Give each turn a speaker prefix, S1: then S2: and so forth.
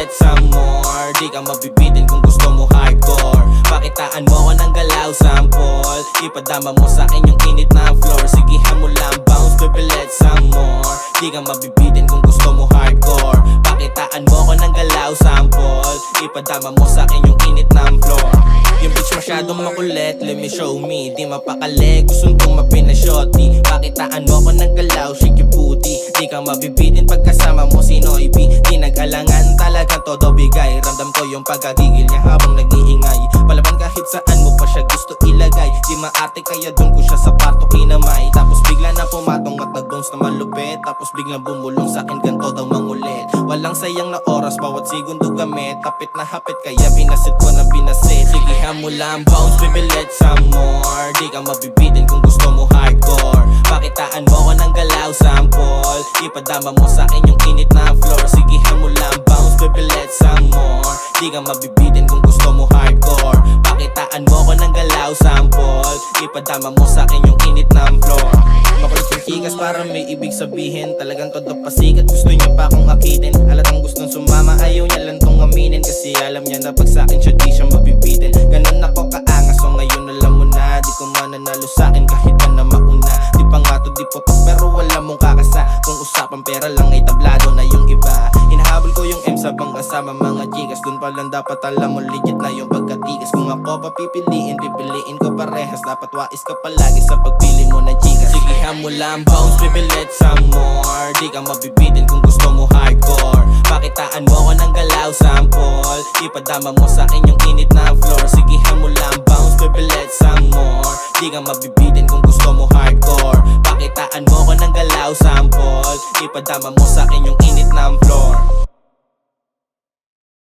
S1: let's some more. Di ka mabibitin kung gusto mo hardcore. Pakitaan mo ko ng galaw, sample. Ipadama mo sa'kin yung init na floor. Sigihan mo lang, bounce, baby, let's some more. Di ka mabibitin kung gusto mo hardcore. Pakitaan mo ko ng galaw, sample. Ipadama mo sa'kin yung init na floor. Yung bitch masyadong makulit, let me show me. Di mapakali, gustong kong mapinashoti. Pakitaan mo ko ng galaw, shake your booty. Di ka mabibitin pagkasama mo si Noibi. Di nag-alangan, talagang todo bigay. Ramdam ko yung pagkagigil niya habang nag-iingay. Palaban kahit saan mo pa siya gusto ilagay. Di maarte kaya dun ko siya sa parto kinamay. Tapos bigla na pumatong at nag-bounce na malupit. Tapos biglang bumulong sa'kin ganto daw mangulit. Walang sayang na oras, bawat segundo gamit. Hapit na hapit kaya binasit ko na binasit. Sigihan mo lang, bounce baby, let's some more. Di ka mabibitin kung gusto mo hardcore. Pakitaan mo ko ng galaw, sample. Ipadama mo sa'kin yung init na floor. Sigihan mo lang, bounce baby, let's some more. Di ka mabibitin kung gusto mo hardcore. Pakitaan mo ko ng galaw, sample. Ipadama mo sa'kin yung init na floor. Makulit yung kikas para may ibig sabihin. Talagang todo pasikat, gusto niya pa akong akitin. Halatang gustong sumama, ayaw niya lang tong aminin. Kasi alam niya na pag sa'kin siya di siya mabibitin. Ganon ako kaangas, so ngayon alam mo na. Di ko mananalo sa'kin kahit pa na mauna. Di pa nga to di putok pero wala mong kakasa. Kung usapan pera lang ay tablado na yung iba. Hinahabol ko yung M sabang kasama mga gigas. Dun pa lang dapat alam mo legit na yung pagkatigas. Kung ako papipiliin, pipiliin ko parehas. Dapat wais ka palagi sa pagpili mo na gigas. Sigihan mo lang, bounce baby, let's some more. Di ka mabibitin kung gusto mo hardcore. Pakitaan mo ko ng galaw, sample. Ipadama mo sa'kin yung init na floor. Sigihan mo lang, bounce baby, let's some more. Di ka mabibitin kung gusto mo hardcore. Pakitaan mo ko ng galaw, sample. Ipadama mo sa'kin yung init na floor.